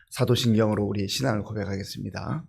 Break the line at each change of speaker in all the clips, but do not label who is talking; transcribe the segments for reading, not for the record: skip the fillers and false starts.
사도신경으로 우리 신앙을 고백하겠습니다.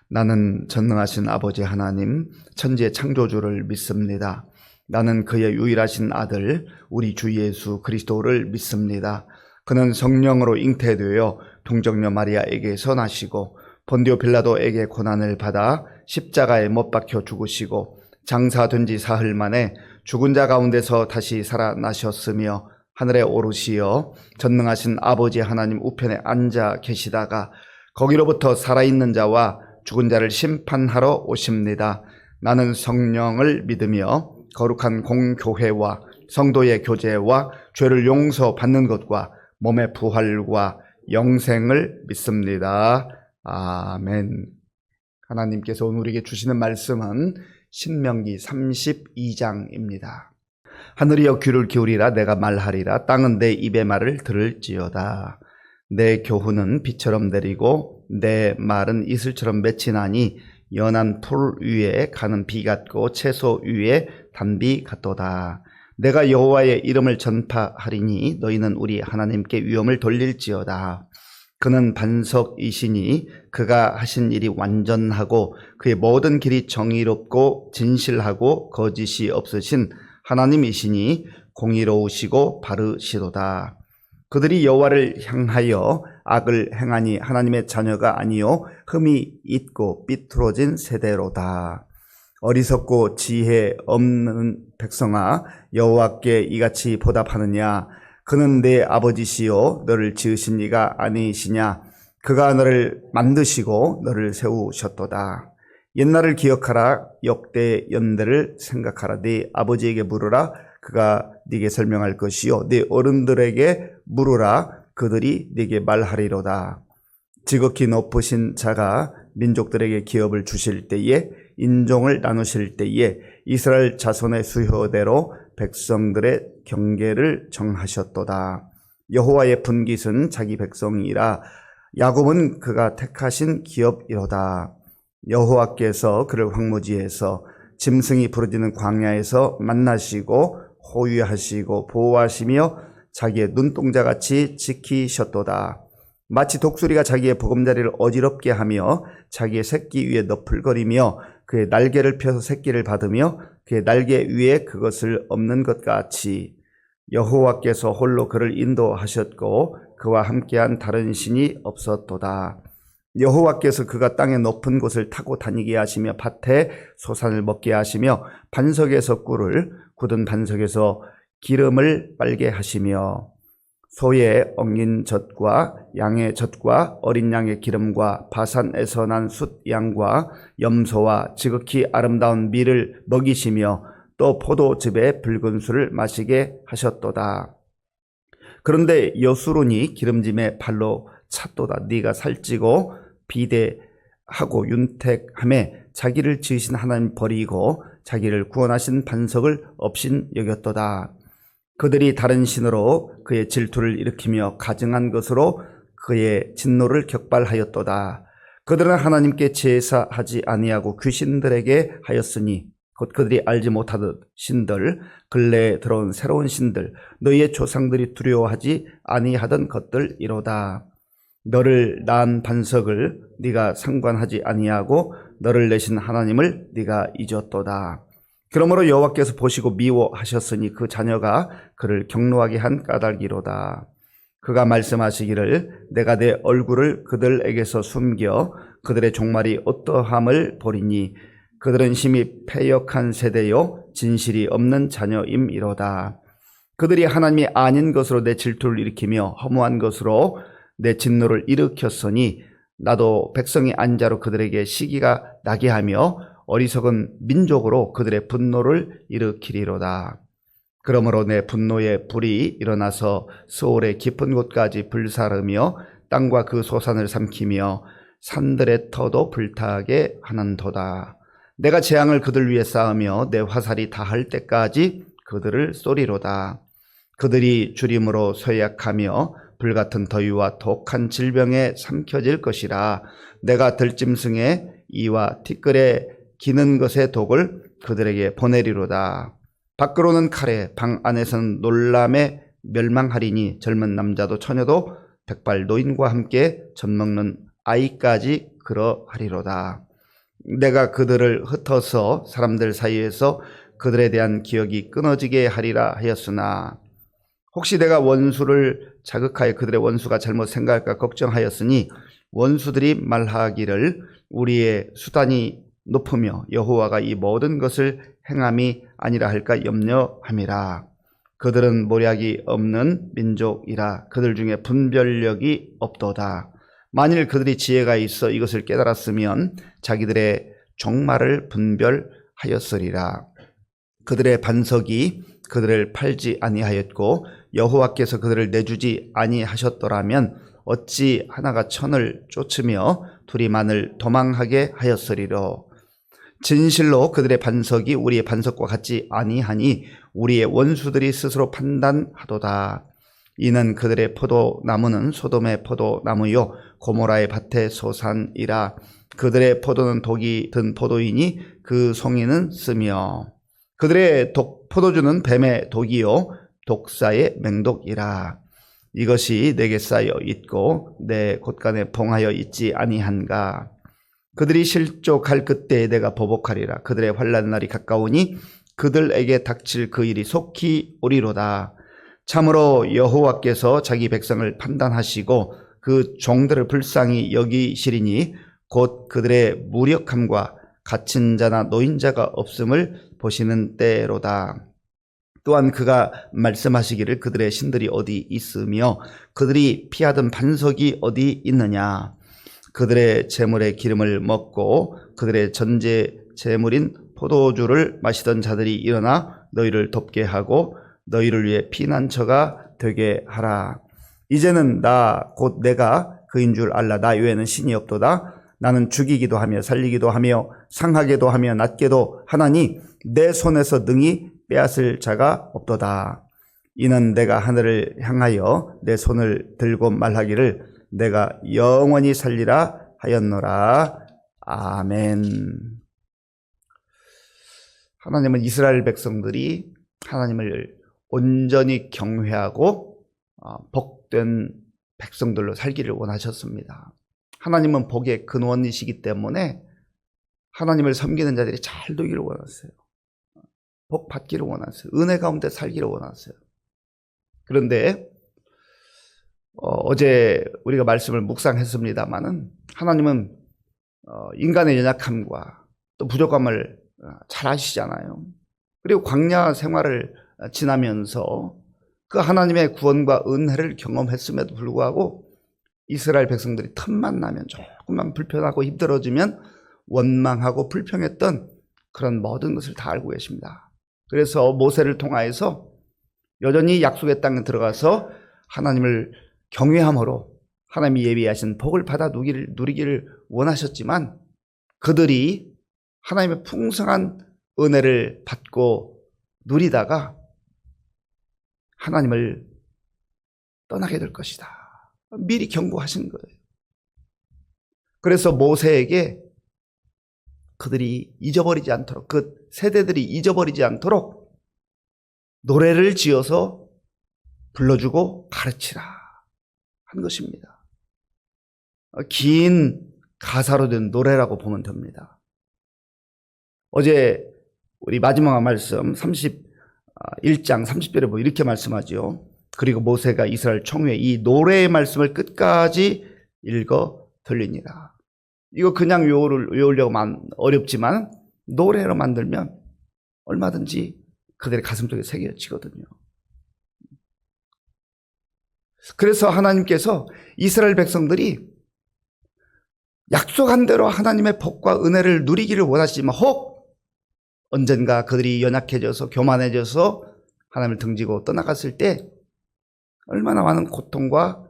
나는 전능하신 아버지 하나님, 천지의 창조주를 믿습니다. 나는 그의 유일하신 아들, 우리 주 예수 그리스도를 믿습니다. 그는 성령으로 잉태되어 동정녀 마리아에게 선하시고 본디오 빌라도에게 고난을 받아 십자가에 못 박혀 죽으시고 장사된 지 사흘 만에 죽은 자 가운데서 다시 살아나셨으며 하늘에 오르시어 전능하신 아버지 하나님 우편에 앉아 계시다가 거기로부터 살아있는 자와 죽은 자를 심판하러 오십니다. 나는 성령을 믿으며 거룩한 공교회와 성도의 교제와 죄를 용서받는 것과 몸의 부활과 영생을 믿습니다. 아멘. 하나님께서 오늘 우리에게 주시는 말씀은 신명기 32장입니다. 하늘이여 귀를 기울이라 내가 말하리라 땅은 내 입의 말을 들을지어다. 내 교훈은 비처럼 내리고 내 말은 이슬처럼 맺히나니 연한 풀 위에 가는 비 같고 채소 위에 단비 같도다. 내가 여호와의 이름을 전파하리니 너희는 우리 하나님께 위엄을 돌릴지어다. 그는 반석이시니 그가 하신 일이 완전하고 그의 모든 길이 정의롭고 진실하고 거짓이 없으신 하나님이시니 공의로우시고 바르시도다. 그들이 여호와를 향하여 악을 행하니 하나님의 자녀가 아니요 흠이 있고 삐뚤어진 세대로다. 어리석고 지혜 없는 백성아, 여호와께 이같이 보답하느냐? 그는 내 아버지시요 너를 지으신 이가 아니시냐? 그가 너를 만드시고 너를 세우셨도다. 옛날을 기억하라. 역대 연대를 생각하라. 네 아버지에게 물으라. 그가 네게 설명할 것이요 네 어른들에게 물으라. 그들이 네게 말하리로다. 지극히 높으신 자가 민족들에게 기업을 주실 때에 인종을 나누실 때에 이스라엘 자손의 수효대로 백성들의 경계를 정하셨도다. 여호와의 분깃은 자기 백성이라 야곱은 그가 택하신 기업이로다. 여호와께서 그를 황무지에서 짐승이 부르짖는 광야에서 만나시고 호위하시고 보호하시며 자기의 눈동자같이 지키셨도다. 마치 독수리가 자기의 보금자리를 어지럽게 하며 자기의 새끼 위에 너풀거리며 그의 날개를 펴서 새끼를 받으며 그의 날개 위에 그것을 엎는 것 같이 여호와께서 홀로 그를 인도하셨고 그와 함께한 다른 신이 없었도다. 여호와께서 그가 땅의 높은 곳을 타고 다니게 하시며 밭에 소산을 먹게 하시며 반석에서 꿀을 굳은 반석에서 기름을 빨게 하시며 소의 엉긴 젖과 양의 젖과 어린 양의 기름과 바산에서 난 숫양과 염소와 지극히 아름다운 밀을 먹이시며 또 포도즙에 붉은 술을 마시게 하셨도다. 그런데 여수론이 기름짐에 발로 찼도다. 네가 살찌고 비대하고 윤택함에 자기를 지으신 하나님 버리고 자기를 구원하신 반석을 업신 여겼도다. 그들이 다른 신으로 그의 질투를 일으키며 가증한 것으로 그의 진노를 격발하였도다. 그들은 하나님께 제사하지 아니하고 귀신들에게 하였으니 곧 그들이 알지 못하듯 신들, 근래에 들어온 새로운 신들, 너희의 조상들이 두려워하지 아니하던 것들이로다. 너를 낳은 반석을 네가 상관하지 아니하고 너를 내신 하나님을 네가 잊었도다. 그러므로 여호와께서 보시고 미워하셨으니 그 자녀가 그를 경노하게 한 까닭이로다. 그가 말씀하시기를 내가 내 얼굴을 그들에게서 숨겨 그들의 종말이 어떠함을 보리니 그들은 심히 패역한 세대요 진실이 없는 자녀임이로다. 그들이 하나님이 아닌 것으로 내 질투를 일으키며 허무한 것으로 내 진노를 일으켰으니 나도 백성이 아닌 자로 그들에게 시기가 나게 하며 어리석은 민족으로 그들의 분노를 일으키리로다. 그러므로 내 분노의 불이 일어나서 스올의 깊은 곳까지 불사르며 땅과 그 소산을 삼키며 산들의 터도 불타게 하는도다. 내가 재앙을 그들 위에 쌓으며 내 화살이 다할 때까지 그들을 쏘리로다. 그들이 주림으로 쇠약하며 불같은 더위와 독한 질병에 삼켜질 것이라. 내가 들짐승의 이와 티끌에 기는 것의 독을 그들에게 보내리로다. 밖으로는 칼에 방 안에서는 놀람에 멸망하리니 젊은 남자도 처녀도 백발 노인과 함께 젖먹는 아이까지 그러하리로다. 내가 그들을 흩어서 사람들 사이에서 그들에 대한 기억이 끊어지게 하리라 하였으나 혹시 내가 원수를 자극하여 그들의 원수가 잘못 생각할까 걱정하였으니 원수들이 말하기를 우리의 수단이 높으며 여호와가 이 모든 것을 행함이 아니라 할까 염려함이라. 그들은 모략이 없는 민족이라 그들 중에 분별력이 없도다. 만일 그들이 지혜가 있어 이것을 깨달았으면 자기들의 종말을 분별하였으리라. 그들의 반석이 그들을 팔지 아니하였고 여호와께서 그들을 내주지 아니하셨더라면 어찌 하나가 천을 쫓으며 둘이 만을 도망하게 하였으리로. 진실로 그들의 반석이 우리의 반석과 같지 아니하니 우리의 원수들이 스스로 판단하도다. 이는 그들의 포도나무는 소돔의 포도나무요 고모라의 밭의 소산이라. 그들의 포도는 독이 든 포도이니 그 송이는 쓰며 그들의 포도주는 뱀의 독이요 독사의 맹독이라. 이것이 내게 쌓여 있고 내 곳간에 봉하여 있지 아니한가. 그들이 실족할 그때에 내가 보복하리라. 그들의 환난 날이 가까우니 그들에게 닥칠 그 일이 속히 오리로다. 참으로 여호와께서 자기 백성을 판단하시고 그 종들을 불쌍히 여기시리니 곧 그들의 무력함과 갇힌 자나 노인자가 없음을 보시는 때로다. 또한 그가 말씀하시기를 그들의 신들이 어디 있으며 그들이 피하던 반석이 어디 있느냐. 그들의 재물의 기름을 먹고 그들의 전제 재물인 포도주를 마시던 자들이 일어나 너희를 돕게 하고 너희를 위해 피난처가 되게 하라. 이제는 나 곧 내가 그인 줄 알라. 나 외에는 신이 없도다. 나는 죽이기도 하며 살리기도 하며 상하게도 하며 낫게도 하나니 내 손에서 능히 빼앗을 자가 없도다. 이는 내가 하늘을 향하여 내 손을 들고 말하기를 내가 영원히 살리라 하였노라. 아멘. 하나님은 이스라엘 백성들이 하나님을 온전히 경외하고 복된 백성들로 살기를 원하셨습니다. 하나님은 복의 근원이시기 때문에 하나님을 섬기는 자들이 잘 되기를 원하세요. 복 받기를 원하세요. 은혜 가운데 살기를 원하세요. 그런데 어제 우리가 말씀을 묵상했습니다마는 하나님은 인간의 연약함과 또 부족함을 잘 아시잖아요. 그리고 광야 생활을 지나면서 그 하나님의 구원과 은혜를 경험했음에도 불구하고 이스라엘 백성들이 틈만 나면 조금만 불편하고 힘들어지면 원망하고 불평했던 그런 모든 것을 다 알고 계십니다. 그래서 모세를 통하여서 여전히 약속의 땅에 들어가서 하나님을 경외함으로 하나님이 예비하신 복을 받아 누리기를 원하셨지만 그들이 하나님의 풍성한 은혜를 받고 누리다가 하나님을 떠나게 될 것이다. 미리 경고하신 거예요. 그래서 모세에게 그들이 잊어버리지 않도록, 그 세대들이 잊어버리지 않도록 노래를 지어서 불러주고 가르치라 한 것입니다. 긴 가사로 된 노래라고 보면 됩니다. 어제 우리 마지막 말씀 31장 30절에 뭐 이렇게 말씀하죠. 그리고 모세가 이스라엘 총회에 이 노래의 말씀을 끝까지 읽어 들리니라. 이거 그냥 외우려고 어렵지만 노래로 만들면 얼마든지 그들의 가슴속에 새겨지거든요. 그래서 하나님께서 이스라엘 백성들이 약속한 대로 하나님의 복과 은혜를 누리기를 원하시지만 혹 언젠가 그들이 연약해져서 교만해져서 하나님을 등지고 떠나갔을 때 얼마나 많은 고통과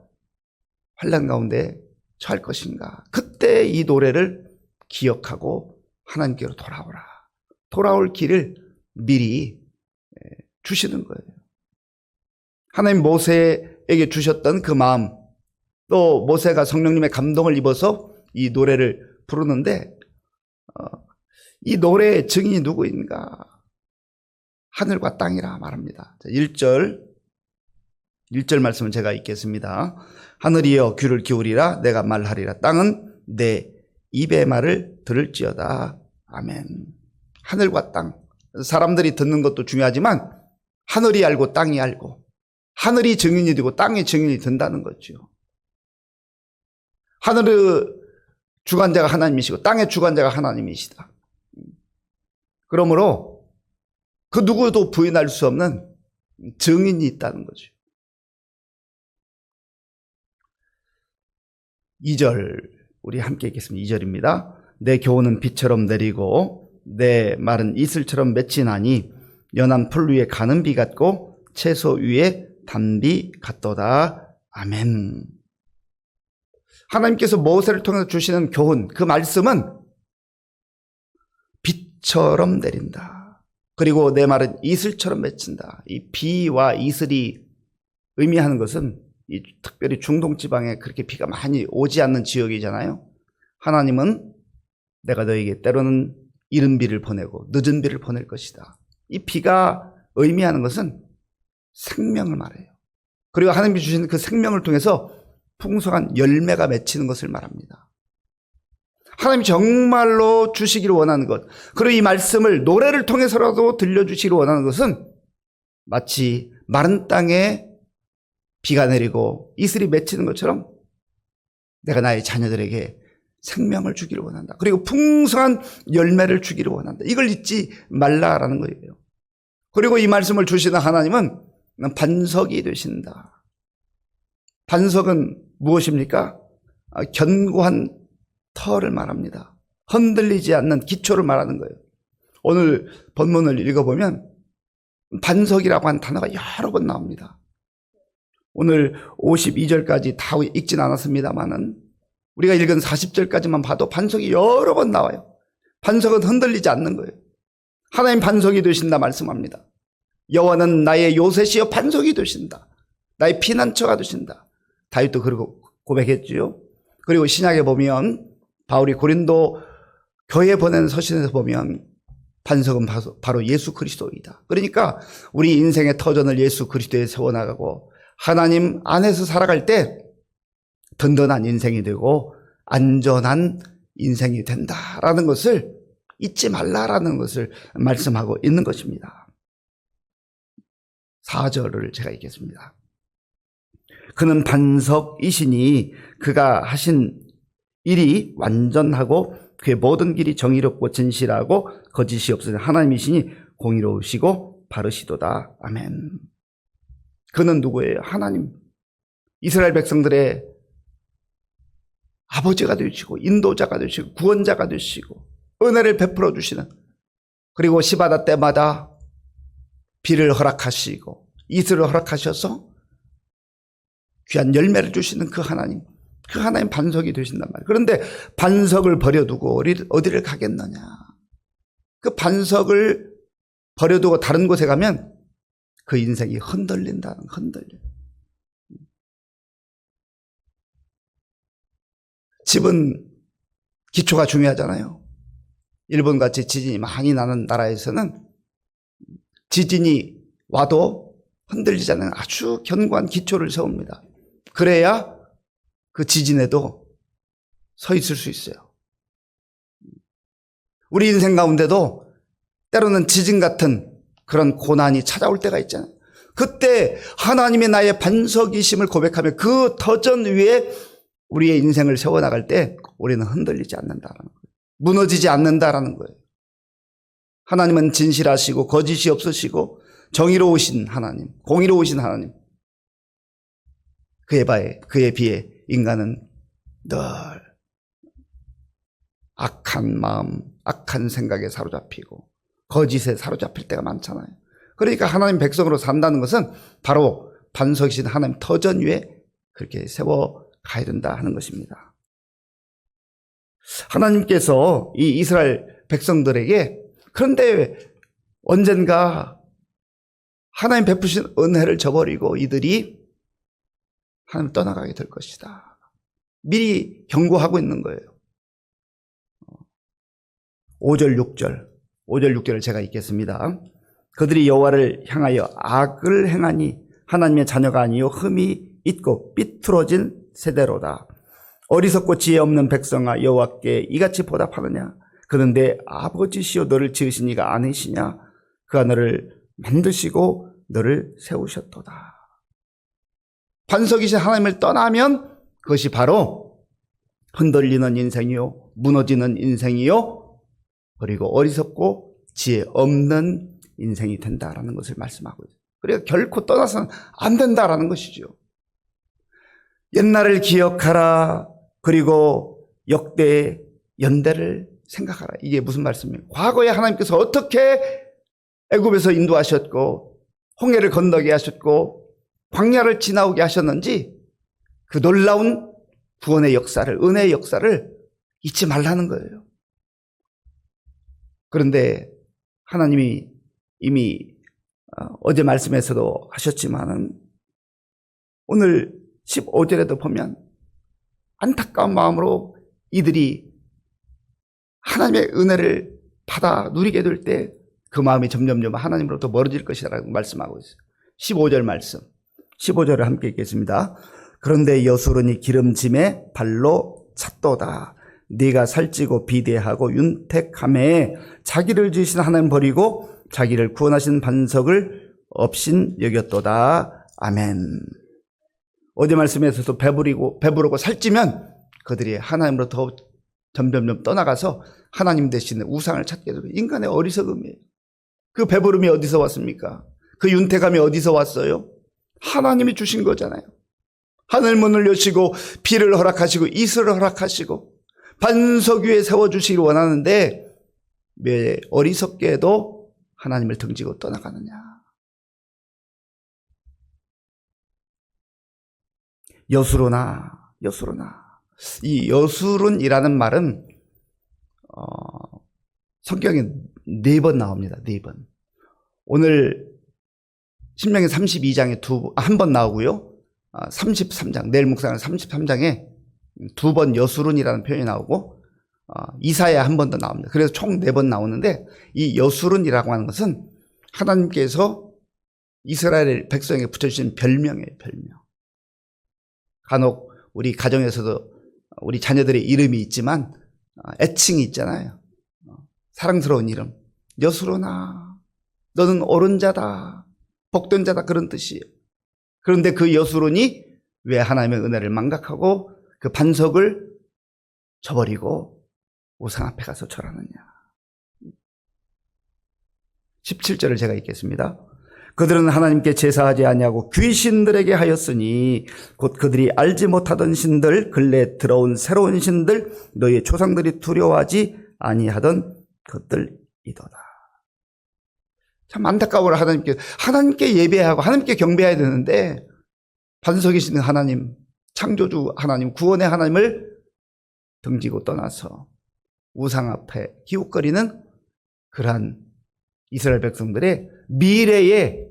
환난 가운데 처할 것인가. 그때 이 노래를 기억하고 하나님께로 돌아오라. 돌아올 길을 미리 주시는 거예요. 하나님 모세에게 주셨던 그 마음, 또 모세가 성령님의 감동을 입어서 이 노래를 부르는데 이 노래의 증인이 누구인가? 하늘과 땅이라 말합니다. 1절 1절 말씀은 제가 읽겠습니다. 하늘이여 귀를 기울이라 내가 말하리라. 땅은 내 입의 말을 들을지어다. 아멘. 하늘과 땅. 사람들이 듣는 것도 중요하지만 하늘이 알고 땅이 알고 하늘이 증인이 되고 땅이 증인이 된다는 거죠. 하늘의 주관자가 하나님이시고 땅의 주관자가 하나님이시다. 그러므로 그 누구도 부인할 수 없는 증인이 있다는 거죠. 2절 우리 함께 읽겠습니다. 2절입니다. 내 교훈은 비처럼 내리고 내 말은 이슬처럼 맺히나니 연한 풀 위에 가는 비 같고 채소 위에 단비 같도다. 아멘. 하나님께서 모세를 통해서 주시는 교훈, 그 말씀은 비처럼 내린다. 그리고 내 말은 이슬처럼 맺힌다. 이 비와 이슬이 의미하는 것은 이 특별히 중동 지방에 그렇게 비가 많이 오지 않는 지역이잖아요. 하나님은 내가 너에게 때로는 이른 비를 보내고 늦은 비를 보낼 것이다. 이 비가 의미하는 것은 생명을 말해요. 그리고 하나님이 주신 그 생명을 통해서 풍성한 열매가 맺히는 것을 말합니다. 하나님이 정말로 주시기를 원하는 것, 그리고 이 말씀을 노래를 통해서라도 들려주시기를 원하는 것은 마치 마른 땅에 비가 내리고 이슬이 맺히는 것처럼 내가 나의 자녀들에게 생명을 주기를 원한다. 그리고 풍성한 열매를 주기를 원한다. 이걸 잊지 말라라는 거예요. 그리고 이 말씀을 주시는 하나님은 반석이 되신다. 반석은 무엇입니까? 견고한 터를 말합니다. 흔들리지 않는 기초를 말하는 거예요. 오늘 본문을 읽어보면 반석이라고 한 단어가 여러 번 나옵니다. 오늘 52절까지 다 읽진 않았습니다만은 우리가 읽은 40절까지만 봐도 반석이 여러 번 나와요. 반석은 흔들리지 않는 거예요. 하나님 반석이 되신다 말씀합니다. 여호와는 나의 요새시여 반석이 되신다. 나의 피난처가 되신다. 다윗도 그러고 고백했지요. 그리고 신약에 보면 바울이 고린도 교회 보낸 서신에서 보면 반석은 바로 예수 그리스도이다. 그러니까 우리 인생의 터전을 예수 그리스도에 세워나가고 하나님 안에서 살아갈 때 든든한 인생이 되고 안전한 인생이 된다라는 것을 잊지 말라라는 것을 말씀하고 있는 것입니다. 4절을 제가 읽겠습니다. 그는 반석이시니 그가 하신 일이 완전하고 그의 모든 길이 정의롭고 진실하고 거짓이 없으니 하나님이시니 공의로우시고 바르시도다. 아멘. 그는 누구예요? 하나님. 이스라엘 백성들의 아버지가 되시고 인도자가 되시고 구원자가 되시고 은혜를 베풀어 주시는, 그리고 시바다 때마다 비를 허락하시고 이슬을 허락하셔서 귀한 열매를 주시는 그 하나님 반석이 되신단 말이에요. 그런데 반석을 버려두고 어디를 가겠느냐. 그 반석을 버려두고 다른 곳에 가면 그 인생이 흔들려. 집은 기초가 중요하잖아요. 일본같이 지진이 많이 나는 나라에서는 지진이 와도 흔들리지 않는 아주 견고한 기초를 세웁니다. 그래야 그 지진에도 서 있을 수 있어요. 우리 인생 가운데도 때로는 지진 같은 그런 고난이 찾아올 때가 있잖아요. 그때 하나님이 나의 반석이심을 고백하며 그 터전 위에 우리의 인생을 세워나갈 때 우리는 흔들리지 않는다라는 거예요. 무너지지 않는다라는 거예요. 하나님은 진실하시고 거짓이 없으시고 정의로우신 하나님, 공의로우신 하나님. 그에 비해 인간은 늘 악한 마음, 악한 생각에 사로잡히고 거짓에 사로잡힐 때가 많잖아요. 그러니까 하나님 백성으로 산다는 것은 바로 반석이신 하나님 터전 위에 그렇게 세워 가야 된다 하는 것입니다. 하나님께서 이 이스라엘 백성들에게 그런데 언젠가 하나님 베푸신 은혜를 저버리고 이들이 하나님 떠나가게 될 것이다. 미리 경고하고 있는 거예요. 5절 6절을 제가 읽겠습니다. 그들이 여호와를 향하여 악을 행하니 하나님의 자녀가 아니요 흠이 있고 삐뚤어진 세대로다. 어리석고 지혜 없는 백성아, 여호와께 이같이 보답하느냐? 그는 내 아버지시요 너를 지으신 이가 아니시냐? 그가 너를 만드시고 너를 세우셨도다. 반석이신 하나님을 떠나면 그것이 바로 흔들리는 인생이요, 무너지는 인생이요, 그리고 어리석고 지혜 없는 인생이 된다라는 것을 말씀하고 있어요. 그러니까 결코 떠나서는 안 된다라는 것이죠. 옛날을 기억하라. 그리고 역대의 연대를 생각하라. 이게 무슨 말씀이에요? 과거에 하나님께서 어떻게 애굽에서 인도하셨고 홍해를 건너게 하셨고 광야를 지나오게 하셨는지 그 놀라운 구원의 역사를, 은혜의 역사를 잊지 말라는 거예요. 그런데 하나님이 이미 어제 말씀에서도 하셨지만은 오늘 15절에도 보면 안타까운 마음으로 이들이 하나님의 은혜를 받아 누리게 될 때 그 마음이 점점점 하나님으로부터 멀어질 것이라고 말씀하고 있어요. 15절 말씀, 15절을 함께 읽겠습니다. 그런데 여수론이 기름짐에 발로 찼도다. 네가 살찌고 비대하고 윤택함에 자기를 지으신 하나님 버리고 자기를 구원하신 반석을 업신 여겼도다. 아멘. 어제 말씀에서도 배부르고 살찌면 그들이 하나님으로부터 점점점 떠나가서 하나님 대신에 우상을 찾게 되고, 인간의 어리석음이에요. 그 배부름이 어디서 왔습니까? 그 윤택함이 어디서 왔어요? 하나님이 주신 거잖아요. 하늘 문을 여시고 비를 허락하시고 이슬을 허락하시고 반석 위에 세워주시길 원하는데 왜 어리석게도 하나님을 등지고 떠나가느냐. 여수로나. 이 여수론이라는 말은 성경에 4번 나옵니다. 4번. 오늘 신명기 32장에 한 번 나오고요. 33장, 내일 묵상하는 33장에 2번 여수론이라는 표현이 나오고 이사야 한 번 더 나옵니다. 그래서 총 4번 나오는데 이 여수론이라고 하는 것은 하나님께서 이스라엘 백성에게 붙여주신 별명이에요. 별명. 간혹 우리 가정에서도 우리 자녀들의 이름이 있지만 애칭이 있잖아요. 사랑스러운 이름. 여수로나. 너는 옳은 자다. 복된 자다. 그런 뜻이에요. 그런데 그 여수론이 왜 하나님의 은혜를 망각하고 그 반석을 저버리고 우상 앞에 가서 절하느냐. 17절을 제가 읽겠습니다. 그들은 하나님께 제사하지 아니하고 귀신들에게 하였으니 곧 그들이 알지 못하던 신들, 근래 들어온 새로운 신들, 너희의 조상들이 두려워하지 아니하던 것들이도다. 참 안타까워라. 하나님께 예배하고 하나님께 경배해야 되는데 반석이신 하나님, 창조주 하나님, 구원의 하나님을 등지고 떠나서 우상 앞에 기웃거리는 그러한 이스라엘 백성들의 미래의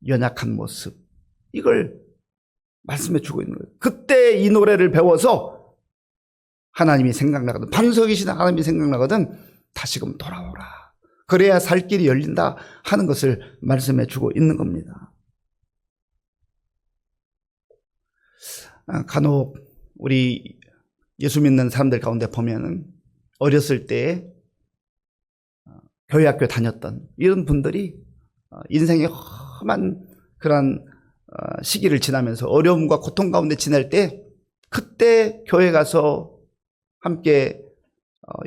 연약한 모습, 이걸 말씀해 주고 있는 거예요. 그때 이 노래를 배워서 하나님이 생각나거든, 반석이신 하나님이 생각나거든 다시금 돌아오라. 그래야 살 길이 열린다 하는 것을 말씀해 주고 있는 겁니다. 간혹 우리 예수 믿는 사람들 가운데 보면은 어렸을 때 교회 학교 다녔던 이런 분들이 인생의 험한 그런 시기를 지나면서 어려움과 고통 가운데 지낼 때 그때 교회 가서 함께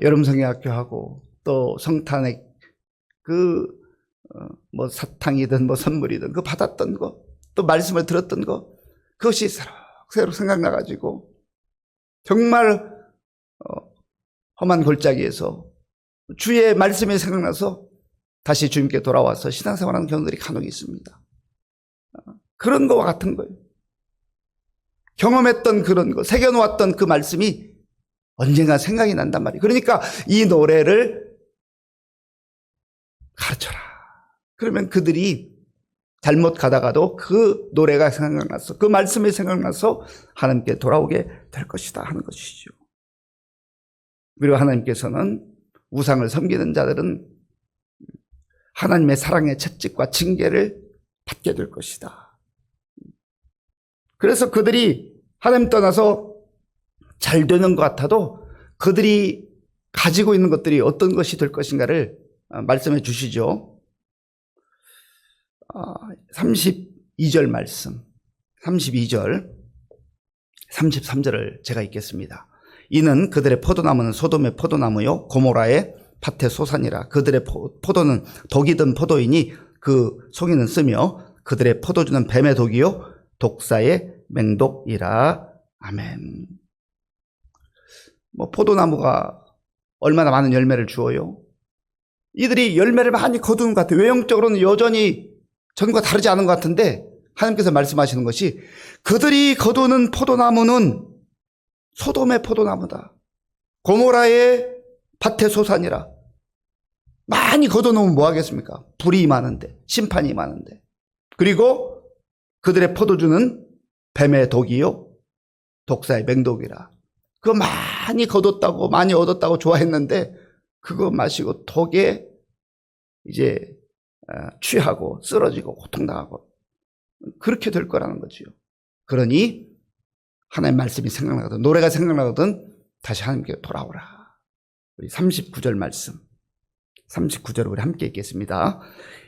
여름 성경학교하고 또 성탄의 뭐 사탕이든 뭐 선물이든 그 받았던 거, 또 말씀을 들었던 거, 그것이 새록새록 생각나가지고 정말 험한 골짜기에서 주의 말씀이 생각나서 다시 주님께 돌아와서 신앙생활하는 경우들이 간혹 있습니다. 그런 거와 같은 거예요. 경험했던 그런 거, 새겨놓았던 그 말씀이 언젠가 생각이 난단 말이에요. 그러니까 이 노래를 가르쳐라. 그러면 그들이 잘못 가다가도 그 노래가 생각나서, 그 말씀이 생각나서 하나님께 돌아오게 될 것이다 하는 것이죠. 그리고 하나님께서는 우상을 섬기는 자들은 하나님의 사랑의 채찍과 징계를 받게 될 것이다. 그래서 그들이 하나님 떠나서 잘 되는 것 같아도 그들이 가지고 있는 것들이 어떤 것이 될 것인가를 말씀해 주시죠. 32절 말씀, 32절, 33절을 제가 읽겠습니다. 이는 그들의 포도나무는 소돔의 포도나무요 고모라의 밭의 소산이라. 그들의 포도는 독이 든 포도이니 그 송이는 쓰며 그들의 포도주는 뱀의 독이요 독사의 맹독이라. 아멘. 포도나무가 얼마나 많은 열매를 주어요? 이들이 열매를 많이 거두는 것 같아요. 외형적으로는 여전히 전과 다르지 않은 것 같은데 하나님께서 말씀하시는 것이 그들이 거두는 포도나무는 소돔의 포도나무다. 고모라의 밭의 소산이라. 많이 거둬놓으면 뭐 하겠습니까? 불이 많은데, 심판이 많은데. 그리고 그들의 포도주는 뱀의 독이요 독사의 맹독이라. 그거 많이 거뒀다고 많이 얻었다고 좋아했는데 그거 마시고 독에 이제 취하고 쓰러지고 고통당하고 그렇게 될 거라는 거지요. 그러니 하나님 말씀이 생각나거든, 노래가 생각나거든 다시 하나님께 돌아오라. 우리 39절 말씀, 39절을 우리 함께 읽겠습니다.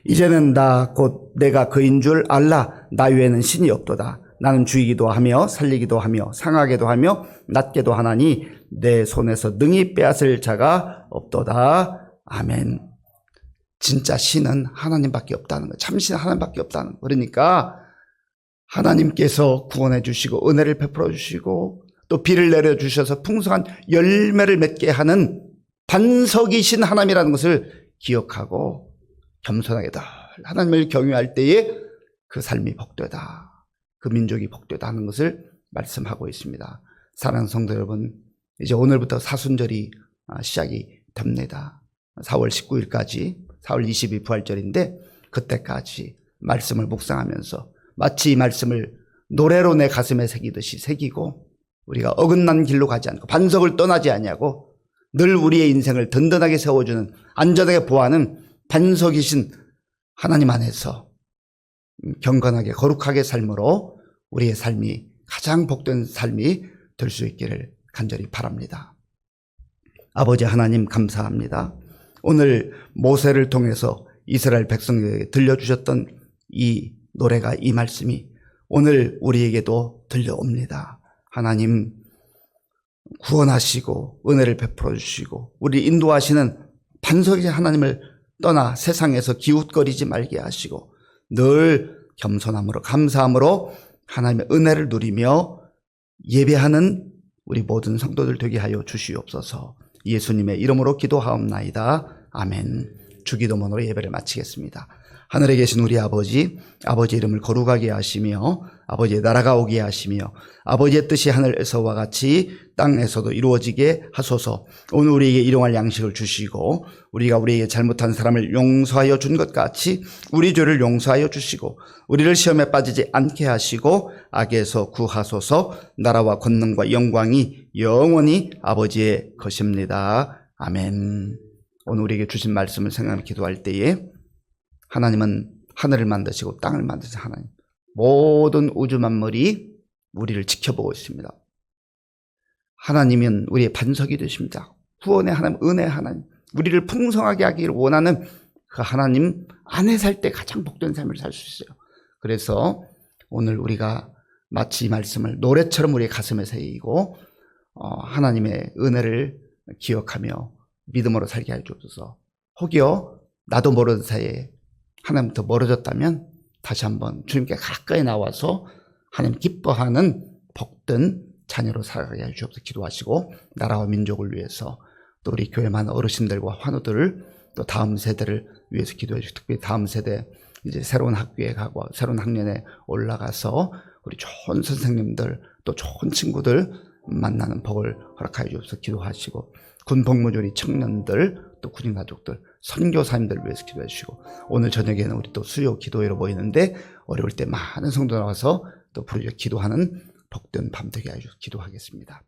이제는 나 곧 내가 그인 줄 알라. 나 외에는 신이 없도다. 나는 죽이기도 하며 살리기도 하며 상하게도 하며 낫게도 하나니 내 손에서 능히 빼앗을 자가 없도다. 아멘. 진짜 신은 하나님밖에 없다는 거예요. 참신은 하나님밖에 없다는 거예요. 그러니까 하나님께서 구원해 주시고 은혜를 베풀어 주시고 또 비를 내려 주셔서 풍성한 열매를 맺게 하는 반석이신 하나님이라는 것을 기억하고 겸손하게 늘 하나님을 경외할 때에 그 삶이 복되다, 그 민족이 복되다 하는 것을 말씀하고 있습니다. 사랑하는 성도 여러분, 이제 오늘부터 사순절이 시작이 됩니다. 4월 19일까지 4월 20일 부활절인데 그때까지 말씀을 묵상하면서 마치 이 말씀을 노래로 내 가슴에 새기듯이 새기고 우리가 어긋난 길로 가지 않고 반석을 떠나지 않냐고 늘 우리의 인생을 든든하게 세워주는, 안전하게 보호하는 반석이신 하나님 안에서 경건하게 거룩하게 삶으로 우리의 삶이 가장 복된 삶이 될 수 있기를 간절히 바랍니다. 아버지 하나님 감사합니다. 오늘 모세를 통해서 이스라엘 백성에게 들려주셨던 이 노래가, 이 말씀이 오늘 우리에게도 들려옵니다. 하나님 구원하시고 은혜를 베풀어 주시고 우리 인도하시는 반석이신 하나님을 떠나 세상에서 기웃거리지 말게 하시고 늘 겸손함으로 감사함으로 하나님의 은혜를 누리며 예배하는 우리 모든 성도들 되게 하여 주시옵소서. 예수님의 이름으로 기도하옵나이다. 아멘. 주기도문으로 예배를 마치겠습니다. 하늘에 계신 우리 아버지, 아버지의 이름을 거룩하게 하시며 아버지의 나라가 오게 하시며 아버지의 뜻이 하늘에서와 같이 땅에서도 이루어지게 하소서. 오늘 우리에게 일용할 양식을 주시고 우리가 우리에게 잘못한 사람을 용서하여 준 것 같이 우리 죄를 용서하여 주시고 우리를 시험에 빠지지 않게 하시고 악에서 구하소서. 나라와 권능과 영광이 영원히 아버지의 것입니다. 아멘. 오늘 우리에게 주신 말씀을 생각하며 기도할 때에 하나님은 하늘을 만드시고 땅을 만드신 하나님, 모든 우주 만물이 우리를 지켜보고 있습니다. 하나님은 우리의 반석이 되십니다. 구원의 하나님, 은혜의 하나님, 우리를 풍성하게 하기를 원하는 그 하나님 안에 살 때 가장 복된 삶을 살 수 있어요. 그래서 오늘 우리가 마치 이 말씀을 노래처럼 우리의 가슴에 새기고 하나님의 은혜를 기억하며 믿음으로 살게 해 주옵소서. 혹여 나도 모르는 사이에 하나님부터 멀어졌다면 다시 한번 주님께 가까이 나와서 하나님 기뻐하는 복된 자녀로 살아가게 해주옵소서. 기도하시고 나라와 민족을 위해서 또 우리 교회 많은 어르신들과 환우들을 또 다음 세대를 위해서 기도해 주시고 특별히 다음 세대 이제 새로운 학교에 가고 새로운 학년에 올라가서 우리 좋은 선생님들 또 좋은 친구들 만나는 복을 허락하여 주옵소서. 기도하시고 군 복무조리 청년들 또 군인 가족들 선교사님들 위해서 기도해 주시고 오늘 저녁에는 우리 또 수요 기도회로 모이는데 어려울 때 많은 성도 나와서 또 부르짖어 기도하는 복된 밤 되게 하여 주셔서 기도하겠습니다.